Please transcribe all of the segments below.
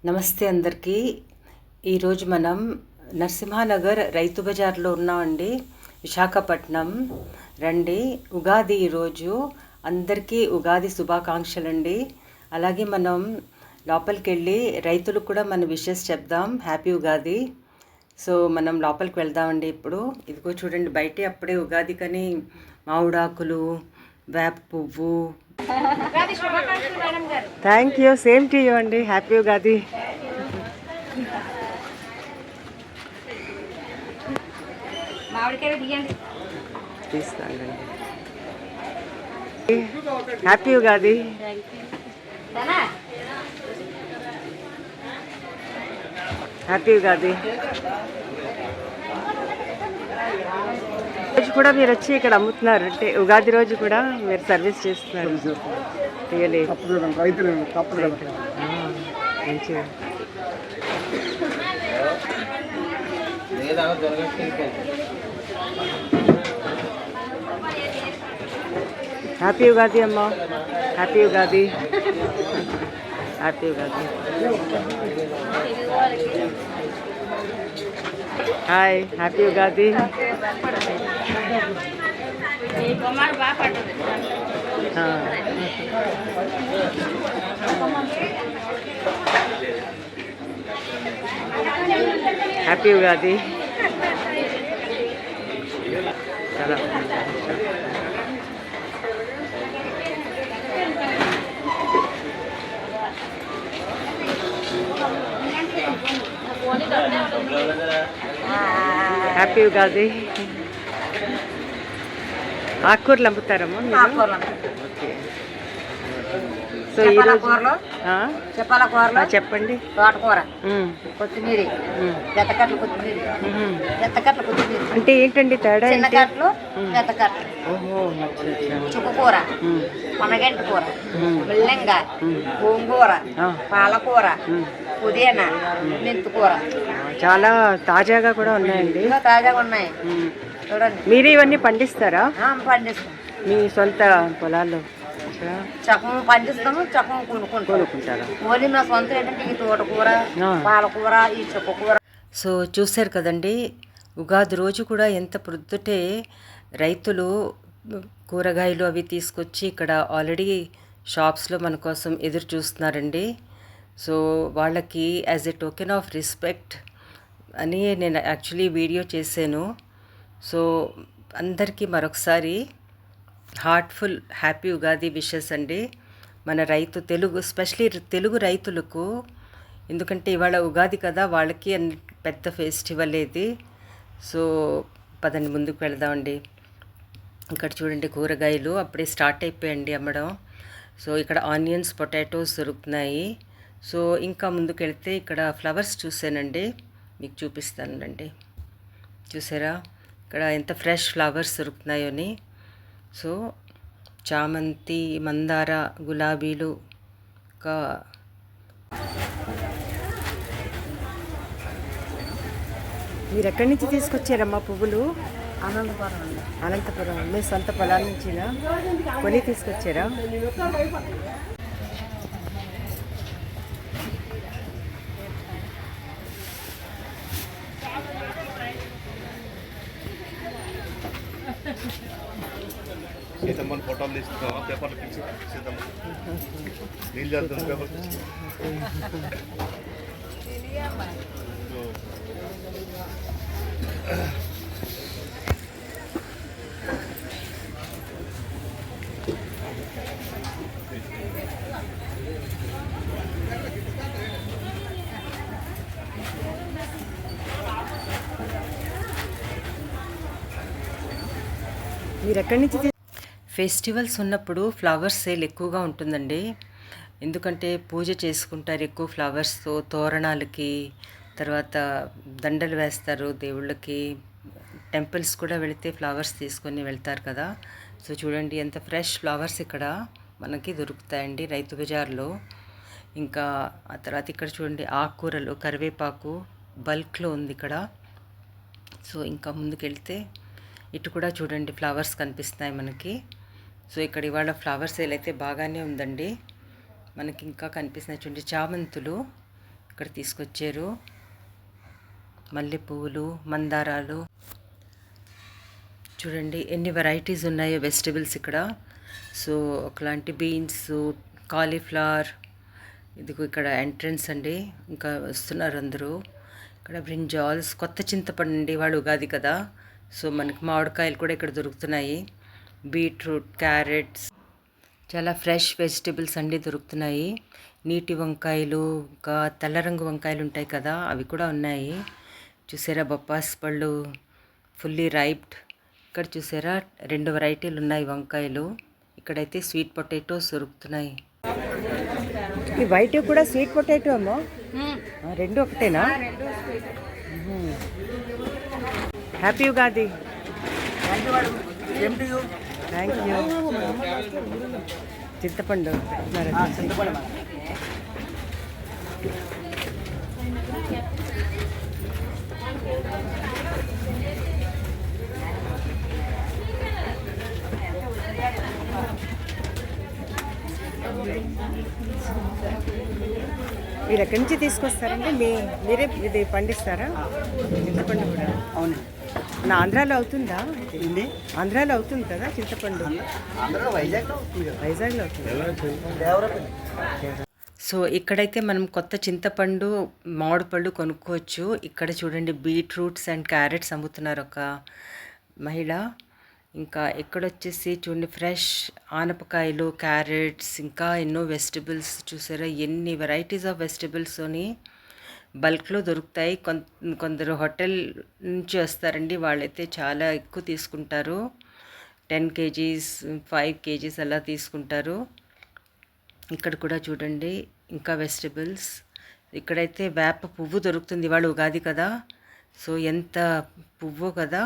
నమస్తే అందరికీ. ఈరోజు మనం నరసింహానగర్ రైతు బజార్లో ఉన్నామండి, విశాఖపట్నం. రండి, ఉగాది ఈరోజు. అందరికీ ఉగాది శుభాకాంక్షలు అండి. అలాగే మనం లోపలికి వెళ్ళి రైతులకు కూడా మన విషెస్ చెప్దాం, హ్యాపీ ఉగాది. సో మనం లోపలికి వెళ్దామండి ఇప్పుడు. ఇదిగో చూడండి, బయటే అప్పుడే ఉగాది కని మామిడాకులు, వేప పువ్వు. Thank you, same to you అండి. హ్యాపీ ఉగాది. తీస్తానండి. హ్యాపీ ఉగాది. హ్యాపీ ఉగాది. రోజు కూడా మీరు వచ్చి ఇక్కడ అమ్ముతున్నారు అంటే ఉగాది రోజు కూడా మీరు సర్వీస్ చేస్తున్నారు. రియలీ మంచిగా. హ్యాపీ ఉగాది అమ్మ. Happy Ugadi. Happy Ugadi. Hi, happy Ugadi. Happy Ugadi. చాలా హ్యాపీ ఉగాది. ఆకుకూరలు అమ్ముతారమ్మా మీరు? సో చెప్పండి. తోటకూర, కొత్తిమీర, జతకట్లు కొత్తిమీర, జతకట్లు కొత్తిమీర అంటే ఏంటండి తేడా? చిన్నకట్లు, జతకట్లు, చుక్కకూర, పొనగంటి కూర, ముల్లంగ, గోంగూర, పాలకూర, పుదీనా, మెంతికూర. చాలా తాజాగా కూడా ఉన్నాయండి. తాజాగా ఉన్నాయి చూడండి. మీరు ఇవన్నీ పండిస్తారా? పండిస్తాం. మీ సొంత పొలాల్లో చకం పండిస్తాము, చకం కొనుక్కుంటారా? ఓన్లీ మా సొంత ఏంటంటే ఈ తోటకూర, పాలకూర, ఈ చుక్కకూర. సో చూశారు కదండి, ఉగాది రోజు కూడా ఎంత ప్రొద్దుటే రైతులు కూరగాయలు అవి తీసుకొచ్చి ఇక్కడ ఆల్రెడీ షాప్స్లో మన కోసం ఎదురు చూస్తున్నారండి. సో వాళ్ళకి as a token of respect అని నేను యాక్చువల్లీ వీడియో చేశాను. సో అందరికీ మరొకసారి హార్ట్ఫుల్ హ్యాపీ ఉగాది విషెస్ అండి. మన తెలుగు స్పెషలీ తెలుగు రైతులకు, ఎందుకంటే ఇవాళ ఉగాది కదా, వాళ్ళకి పెద్ద ఫెస్టివల్ ఇది. సో పదండి ముందుకు వెళదామండి. ఇక్కడ చూడండి, కూరగాయలు అప్పుడే స్టార్ట్ అయిపోయండి అమ్మడం. సో ఇక్కడ ఆనియన్స్, పొటాటోస్ దొరుకుతున్నాయి. సో ఇంకా ముందుకు వెళ్తే ఇక్కడ ఫ్లవర్స్ చూసానండి, మీకు చూపిస్తానండి. చూసారా ఇక్కడ ఎంత ఫ్రెష్ ఫ్లవర్స్ దొరుకుతున్నాయో అని. సో చామంతి, మందార, గులాబీలు. ఇంకా మీరు ఎక్కడి నుంచి తీసుకొచ్చారమ్మా పువ్వులు? అనంతపురం. మీ సొంత పొలాల నుంచినా కొని తీసుకొచ్చారా? సీతమ్మని ఫోటోలు తీసుకున్నావా? పేపర్లు పిలిచి సీతమ్మ నీళ్ళు చల్లుతుంది. పేపర్ మీరు ఎక్కడి నుంచి? ఫెస్టివల్స్ ఉన్నప్పుడు ఫ్లవర్స్ సేల్ ఎక్కువగా ఉంటుందండి. ఎందుకంటే పూజ చేసుకుంటారు ఎక్కువ ఫ్లవర్స్తో, తోరణాలకి, తర్వాత దండలు వేస్తారు దేవుళ్ళకి. టెంపుల్స్ కూడా వెళితే ఫ్లవర్స్ తీసుకొని వెళ్తారు కదా. సో చూడండి ఎంత ఫ్రెష్ ఫ్లవర్స్ ఇక్కడ మనకి దొరుకుతాయండి రైతు బజార్లో. ఇంకా ఆ తర్వాత ఇక్కడ చూడండి, ఆకుకూరలు, కరివేపాకు బల్క్లో ఉంది ఇక్కడ. సో ఇంకా ముందుకెళ్తే ఇటు కూడా చూడండి ఫ్లవర్స్ కనిపిస్తున్నాయి మనకి. సో ఇక్కడ ఇవాళ ఫ్లవర్ సేల్ అయితే బాగానే ఉందండి. మనకి ఇంకా కనిపిస్తున్నాయి చూడండి చామంతులు. ఇక్కడ తీసుకొచ్చారు. మల్లె పువ్వులు, మందారాలు, చూడండి ఎన్ని వెరైటీస్ ఉన్నాయో వెజిటబుల్స్ ఇక్కడ. సో ఒకలాంటి బీన్స్, కాలీఫ్లవర్, ఇదిగో ఇక్కడ ఎంట్రన్స్ అండి, ఇంకా వస్తున్నారు అందరూ. ఇక్కడ బ్రింజాల్స్, కొత్త చింతపండు అండి, వాళ్ళు ఉగాది కదా, సో మనకి మామిడికాయలు కూడా ఇక్కడ దొరుకుతున్నాయి. బీట్రూట్, క్యారెట్స్, చాలా ఫ్రెష్ వెజిటబుల్స్ అండి దొరుకుతున్నాయి. నీటి వంకాయలు, ఇంకా తెల్ల రంగు వంకాయలు ఉంటాయి కదా, అవి కూడా ఉన్నాయి. చూసారా బొప్పాస్ పళ్ళు ఫుల్లీ రైప్డ్. ఇక్కడ చూసారా 2 వెరైటీలు ఉన్నాయి వంకాయలు. ఇక్కడైతే స్వీట్ పొటాటోస్ దొరుకుతున్నాయి. ఈ వైట్ కూడా స్వీట్ పొటాటో అమ్మో, 2 ఒకటేనా? హ్యాపీ ఉగాది. Thank you. చింతపండు మీరు ఎక్కడి నుంచి తీసుకొస్తారంటే మీరే ఇది పండిస్తారా? చింతపండు కూడా అవును. నా ఆంధ్రాలో అవుతుందా? ఆంధ్రాలో అవుతుంది కదా చింతపండు? వైజాగ్లో అవుతుంది. సో ఇక్కడైతే మనం కొత్త చింతపండు, మామిడి పళ్ళు కొనుక్కోవచ్చు. ఇక్కడ చూడండి బీట్రూట్స్ అండ్ క్యారెట్స్ అమ్ముతున్నారు ఒక మహిళ. ఇంకా ఎక్కడొచ్చేసి చూడండి ఫ్రెష్ ఆనపకాయలు, క్యారెట్స్, ఇంకా ఎన్నో వెజిటబుల్స్. చూసారా ఎన్ని వెరైటీస్ ఆఫ్ వెజిటబుల్స్ని బల్క్లో దొరుకుతాయి. కొందరు హోటల్ నుంచి వస్తారండి, వాళ్ళైతే చాలా ఎక్కువ తీసుకుంటారు. 10 kgs, 5 kgs అలా తీసుకుంటారు. ఇక్కడ కూడా చూడండి ఇంకా వెజిటబుల్స్. ఇక్కడైతే వేప పువ్వు దొరుకుతుంది, వాళ్ళు ఉగాది కదా, సో ఎంత పువ్వు కదా.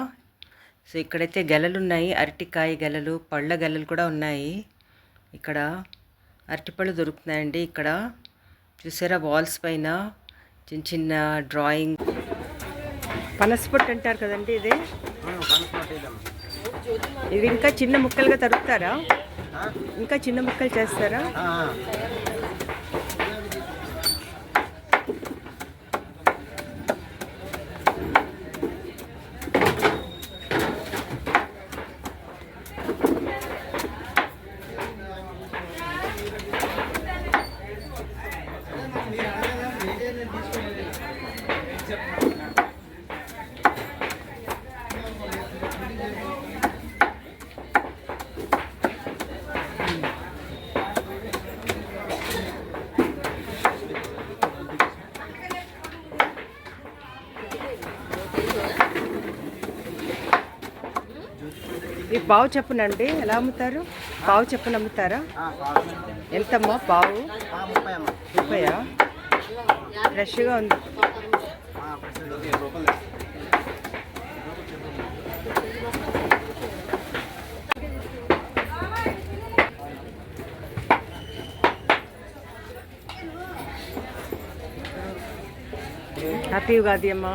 సో ఇక్కడైతే గెలలు ఉన్నాయి, అరటికాయ గెలలు, పళ్ళ గెలలు కూడా ఉన్నాయి. ఇక్కడ అరటిపళ్ళు దొరుకుతున్నాయండి. ఇక్కడ చూసారా వాల్స్ పైన చిన్న చిన్న డ్రాయింగ్. పనసపొట్టు అంటారు కదండి ఇది. ఇవి ఇంకా చిన్న ముక్కలుగా తరుపుతారా? ఇంకా చిన్న ముక్కలు చేస్తారా? ఈ పావు చెప్పునండి ఎలా అమ్ముతారు? పావు చెప్పును అమ్ముతారా? ఎంతమ్మా పావు? 30. ఫ్రెష్గా ఉంది. హ్యాపీ ఉగాది అమ్మా.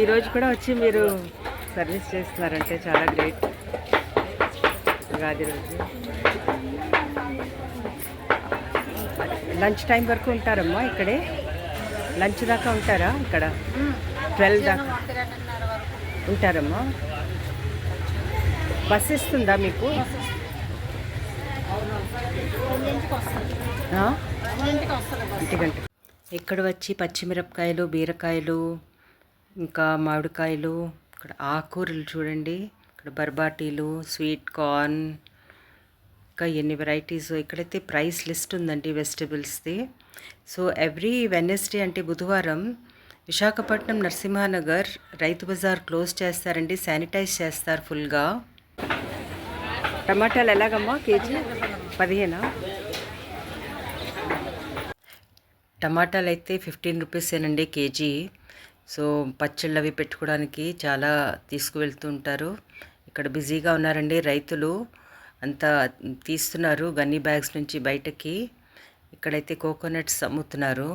ఈరోజు కూడా వచ్చి మీరు సర్వీస్ చేస్తున్నారంటే చాలా గ్రేట్. ఉగాది రోజు లంచ్ టైం వరకు ఉంటారమ్మా ఇక్కడే? లంచ్ దాకా ఉంటారా ఇక్కడ? 12 దాకా ఉంటారమ్మా. బస్ ఇస్తుందా మీకు? ఇంటికంటే ఇక్కడ వచ్చి పచ్చిమిరపకాయలు, బీరకాయలు, ఇంకా మామిడికాయలు, ఇక్కడ ఆకుకూరలు చూడండి, ఇక్కడ బర్బాటీలు, స్వీట్ కార్న్, ఇంకా ఎన్ని వెరైటీస్. ఇక్కడైతే ప్రైస్ లిస్ట్ ఉందండి వెజిటబుల్స్ది. సో ఎవ్రీ వెనస్డే అంటే బుధవారం విశాఖపట్నం నరసింహానగర్ రైతు బజార్ క్లోజ్ చేస్తారండి, శానిటైజ్ చేస్తారు ఫుల్గా. టమాటాలు ఎలాగమ్మా కేజీ? 15. టమాటాలు అయితే 15 రూపీసేనండి కేజీ. సో పచ్చళ్ళు అవి పెట్టుకోవడానికి చాలా తీసుకువెళ్తూ ఉంటారు. ఇక్కడ బిజీగా ఉన్నారండి రైతులు, అంతా తీస్తున్నారు గన్నీ బ్యాగ్స్ నుంచి బయటకి. ఇక్కడైతే కోకోనట్స్ అమ్ముతున్నారు.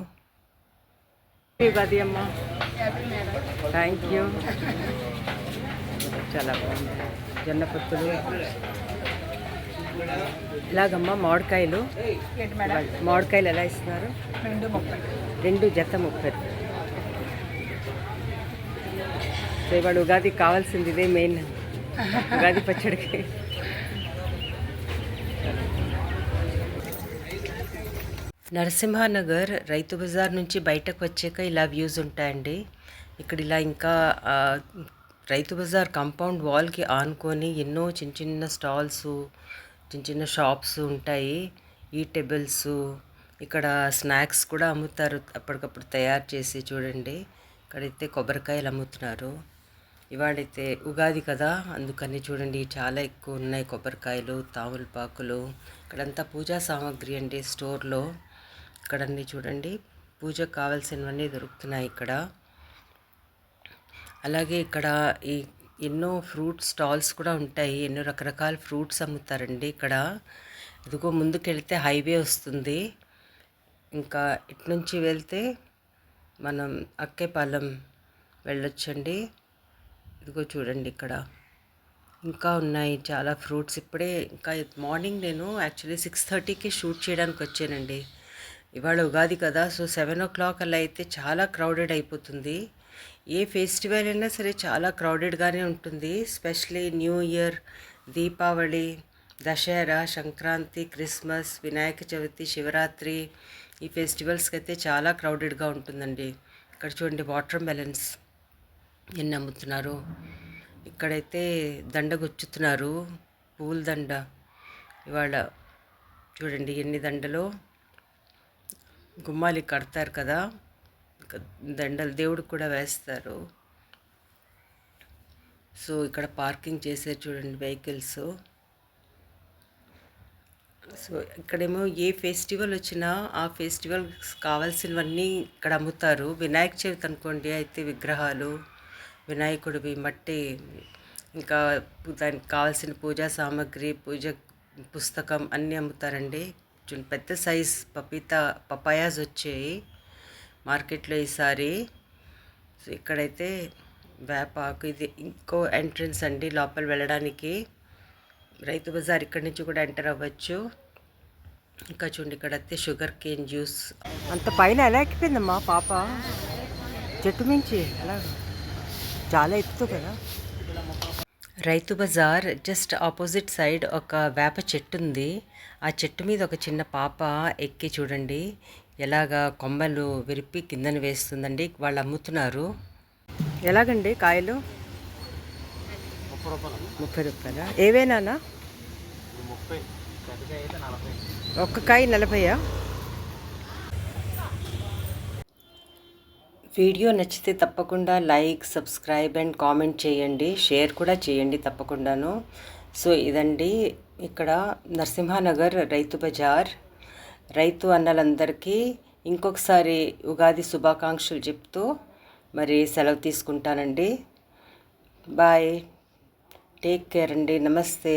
ఉగాది అమ్మ. Thank you. చాలా బాగుంది. జొన్న పొత్తులు ఇలాగమ్మా. మామిడికాయలు ఎలా ఇస్తున్నారు? 2.30. 2 జత 30 రూపాయలు. సో ఇవాళ ఉగాదికి కావాల్సింది ఇదే మెయిన్, ఉగాది పచ్చడికి. నరసింహానగర్ రైతు బజార్ నుంచి బయటకు వచ్చాక ఇలా వ్యూస్ ఉంటాయండి. ఇక్కడ ఇలా ఇంకా రైతు బజార్ కాంపౌండ్ వాల్కి ఆనుకొని ఎన్నో చిన్న చిన్న స్టాల్స్, చిన్న చిన్న షాప్స్ ఉంటాయి. ఈటెబుల్స్, ఇక్కడ స్నాక్స్ కూడా అమ్ముతారు అప్పటికప్పుడు తయారు చేసి. చూడండి ఇక్కడైతే కొబ్బరికాయలు అమ్ముతున్నారు. ఇవాళైతే ఉగాది కదా, అందుకని చూడండి చాలా ఎక్కువ ఉన్నాయి కొబ్బరికాయలు, తామలపాకులు. ఇక్కడంతా పూజా సామాగ్రి అండి స్టోర్లో. ఇక్కడన్నీ చూడండి పూజకు కావాల్సినవన్నీ దొరుకుతున్నాయి ఇక్కడ. అలాగే ఇక్కడ ఈ ఎన్నో ఫ్రూట్ స్టాల్స్ కూడా ఉంటాయి. ఎన్నో రకరకాల ఫ్రూట్స్ అమ్ముతారండి ఇక్కడ. ఇదిగో ముందుకెళ్తే హైవే వస్తుంది. ఇంకా ఇటు నుంచి వెళ్తే మనం అక్కేపాలెం వెళ్ళొచ్చండి. ఇదిగో చూడండి ఇక్కడ ఇంకా ఉన్నాయి చాలా ఫ్రూట్స్. ఇప్పుడే ఇంకా మార్నింగ్ నేను యాక్చువల్లీ 6:30కి షూట్ చేయడానికి వచ్చానండి. ఇవాళ ఉగాది కదా, సో 7 o'clock అలా అయితే చాలా క్రౌడెడ్ అయిపోతుంది. ఏ ఫెస్టివల్ అయినా సరే చాలా క్రౌడెడ్గానే ఉంటుంది. Especially new year, Deepavali, Dasara, Sankranti, Christmas, Vinayaka Chavithi, Shivaratri, ఈ ఫెస్టివల్స్కి అయితే చాలా క్రౌడెడ్గా ఉంటుందండి. ఇక్కడ చూడండి వాటర్ మెలన్స్ ఎన్ని అమ్ముతున్నారు. ఇక్కడైతే దండ గుచ్చుతున్నారు, పూల దండ. ఇవాళ చూడండి ఎన్ని దండలు, గుమ్మాలి కడతారు కదా, దండలు దేవుడికి కూడా వేస్తారు. సో ఇక్కడ పార్కింగ్ చేసారు చూడండి వెహికల్స్. సో ఇక్కడేమో ఏ ఫెస్టివల్ వచ్చినా ఆ ఫెస్టివల్ కావాల్సినవన్నీ ఇక్కడ అమ్ముతారు. వినాయక చవితి అనుకోండి అయితే విగ్రహాలు, వినాయకుడివి, మట్టి, ఇంకా దానికి కావాల్సిన పూజా సామాగ్రి, పూజ పుస్తకం అన్నీ అమ్ముతారండి. పెద్ద సైజ్ పపాయాస్ వచ్చాయి మార్కెట్లో ఈసారి. సో ఇక్కడైతే వేపాకు, ఇది ఇంకో ఎంట్రన్స్ అండి లోపల వెళ్ళడానికి. రైతు బజార్ ఇక్కడి నుంచి కూడా ఎంటర్ అవ్వచ్చు. ఇంకా చూడండి ఇక్కడైతే షుగర్ కేన్ జ్యూస్. అంత పైన ఎలా ఎక్కిపోయిందమ్మా పాప చెట్టు మించి? అలా చాలా ఎత్తు కదా. Rythu Bazar just opposite side ఒక వేప చెట్టు ఉంది. ఆ చెట్టు మీద ఒక చిన్న పాప ఎక్కి చూడండి ఎలాగా కొమ్మలు విరిపి కిందన వేస్తుందండి. వాళ్ళు అమ్ముతున్నారు. ఎలాగండి కాయలు? 30 రూపాయలా? ఏవేనా? ఒక్క కాయ 40. వీడియో నచ్చితే తప్పకుండా లైక్, సబ్స్క్రైబ్ అండ్ కామెంట్ చేయండి. షేర్ కూడా చేయండి తప్పకుండాను. సో ఇదండి ఇక్కడ నరసింహానగర్ రైతు బజార్. రైతు అన్నలందరికీ ఇంకొకసారి ఉగాది శుభాకాంక్షలు చెప్తూ మరి సెలవు తీసుకుంటానండి. బాయ్, టేక్ కేర్ అండి. నమస్తే.